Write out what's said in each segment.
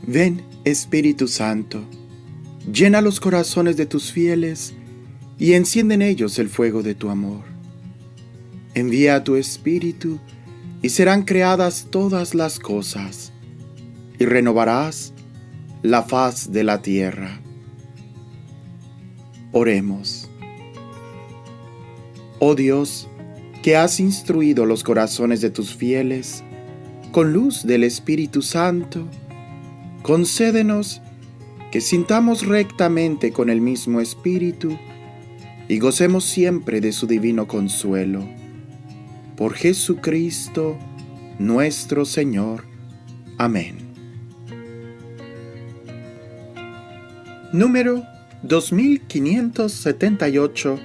Ven, Espíritu Santo, llena los corazones de tus fieles y enciende en ellos el fuego de tu amor. Envía a tu Espíritu y serán creadas todas las cosas, y renovarás la faz de la tierra. Oremos. Oh Dios, que has instruido los corazones de tus fieles con luz del Espíritu Santo, concédenos que sintamos rectamente con el mismo Espíritu y gocemos siempre de su divino consuelo. Por Jesucristo, nuestro Señor. Amén. Número 2578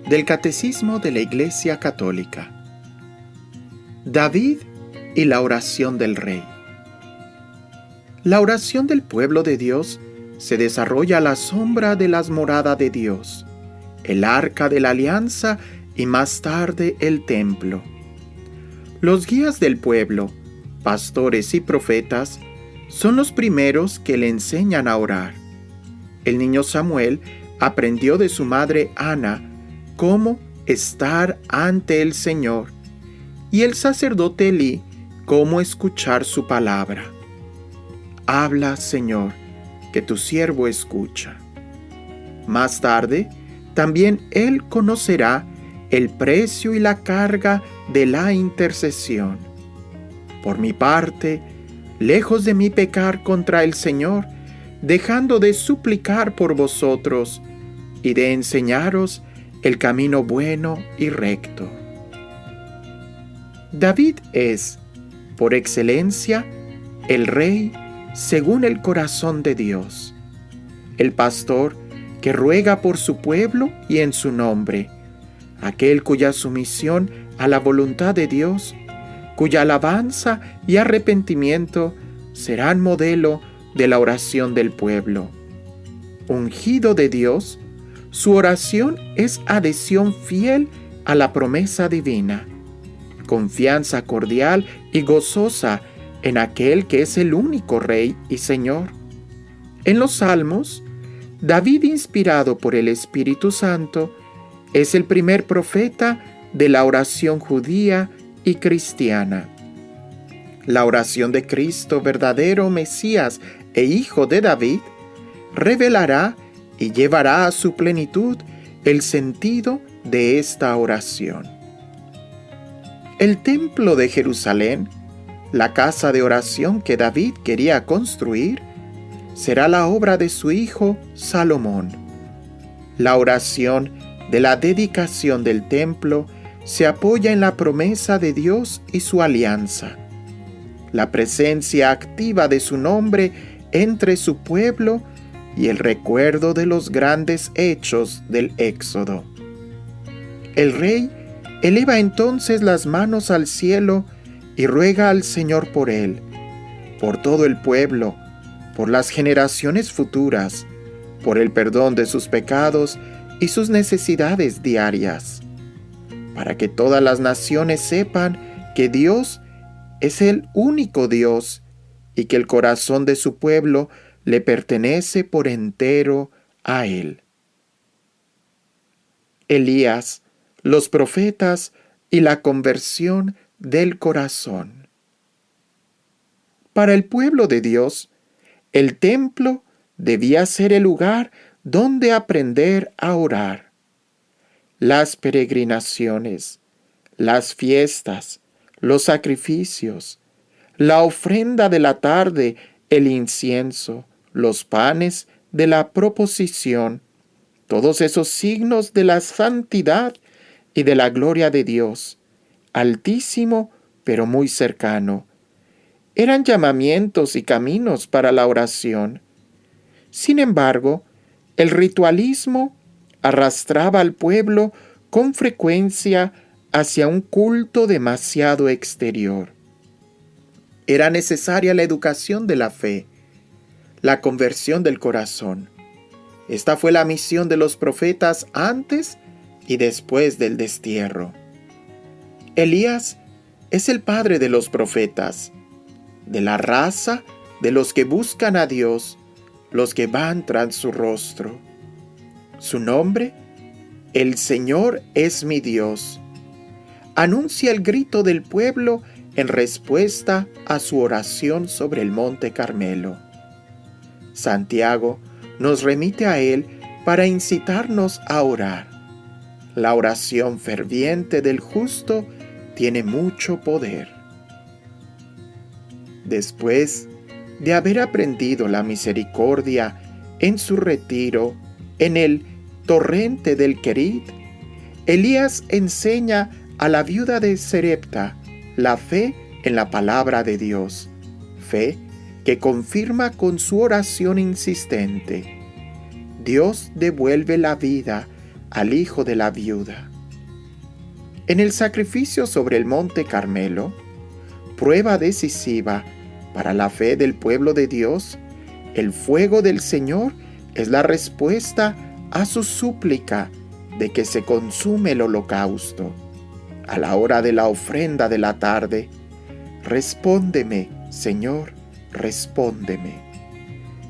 del Catecismo de la Iglesia Católica. David y la oración del Rey. La oración del pueblo de Dios se desarrolla a la sombra de las moradas de Dios, el arca de la alianza y más tarde el templo. Los guías del pueblo, pastores y profetas, son los primeros que le enseñan a orar. El niño Samuel aprendió de su madre Ana cómo estar ante el Señor, y el sacerdote Elí cómo escuchar su palabra. Habla, Señor, que tu siervo escucha. Más tarde, también él conocerá el precio y la carga de la intercesión. Por mi parte, lejos de mí pecar contra el Señor, dejando de suplicar por vosotros y de enseñaros el camino bueno y recto. David es, por excelencia, el rey según el corazón de Dios, el pastor que ruega por su pueblo y en su nombre, aquel cuya sumisión a la voluntad de Dios, cuya alabanza y arrepentimiento serán modelo de la oración del pueblo. Ungido de Dios, su oración es adhesión fiel a la promesa divina, confianza cordial y gozosa en aquel que es el único Rey y Señor. En los Salmos, David, inspirado por el Espíritu Santo, es el primer profeta de la oración judía y cristiana. La oración de Cristo, verdadero Mesías e Hijo de David, revelará y llevará a su plenitud el sentido de esta oración. El templo de Jerusalén, la casa de oración que David quería construir, será la obra de su hijo Salomón. La oración de la dedicación del templo se apoya en la promesa de Dios y su alianza, la presencia activa de su nombre entre su pueblo y el recuerdo de los grandes hechos del Éxodo. El rey eleva entonces las manos al cielo y ruega al Señor por él, por todo el pueblo, por las generaciones futuras, por el perdón de sus pecados y sus necesidades diarias, para que todas las naciones sepan que Dios es el único Dios y que el corazón de su pueblo le pertenece por entero a Él. Elías, los profetas y la conversión del corazón. Para el pueblo de Dios, el templo debía ser el lugar donde aprender a orar. Las peregrinaciones, las fiestas, los sacrificios, la ofrenda de la tarde, el incienso, los panes de la proposición, todos esos signos de la santidad y de la gloria de Dios, altísimo pero muy cercano, eran llamamientos y caminos para la oración. Sin embargo, el ritualismo arrastraba al pueblo con frecuencia hacia un culto demasiado exterior. Era necesaria la educación de la fe, la conversión del corazón. Esta fue la misión de los profetas antes y después del destierro. Elías es el padre de los profetas, de la raza de los que buscan a Dios, los que van tras su rostro. Su nombre, el Señor es mi Dios. Anuncia el grito del pueblo en respuesta a su oración sobre el monte Carmelo. Santiago nos remite a él para incitarnos a orar. La oración ferviente del justo tiene mucho poder. Después de haber aprendido la misericordia en su retiro en el torrente del Querit, Elías enseña a la viuda de Serepta la fe en la palabra de Dios, fe que confirma con su oración insistente. Dios devuelve la vida al hijo de la viuda. En el sacrificio sobre el monte Carmelo, prueba decisiva para la fe del pueblo de Dios, el fuego del Señor es la respuesta a su súplica de que se consume el holocausto. A la hora de la ofrenda de la tarde, respóndeme, Señor, respóndeme.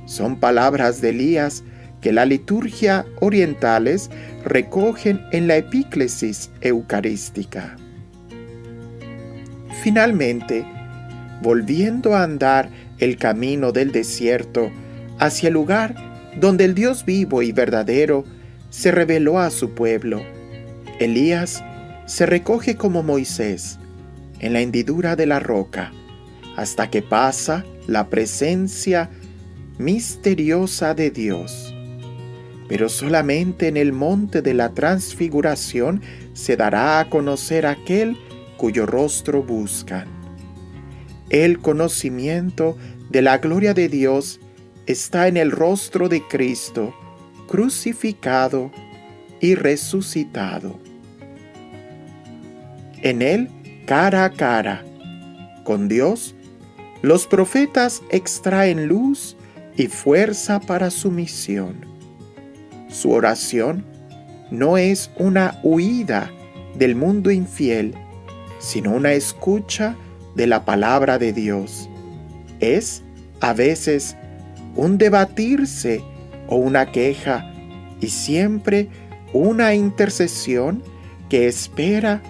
Son palabras de Elías que la liturgia orientales recogen en la epíclesis eucarística. Finalmente, volviendo a andar el camino del desierto hacia el lugar donde el Dios vivo y verdadero se reveló a su pueblo, Elías se recoge como Moisés en la hendidura de la roca hasta que pasa la presencia misteriosa de Dios. Pero solamente en el monte de la transfiguración se dará a conocer aquel cuyo rostro buscan. El conocimiento de la gloria de Dios está en el rostro de Cristo, crucificado y resucitado. En él, cara a cara, con Dios, los profetas extraen luz y fuerza para su misión. Su oración no es una huida del mundo infiel, sino una escucha de la palabra de Dios. Es, a veces, un debatirse o una queja, y siempre una intercesión que espera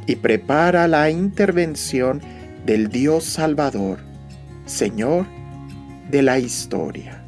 y prepara la intervención del Dios Salvador, Señor de la historia.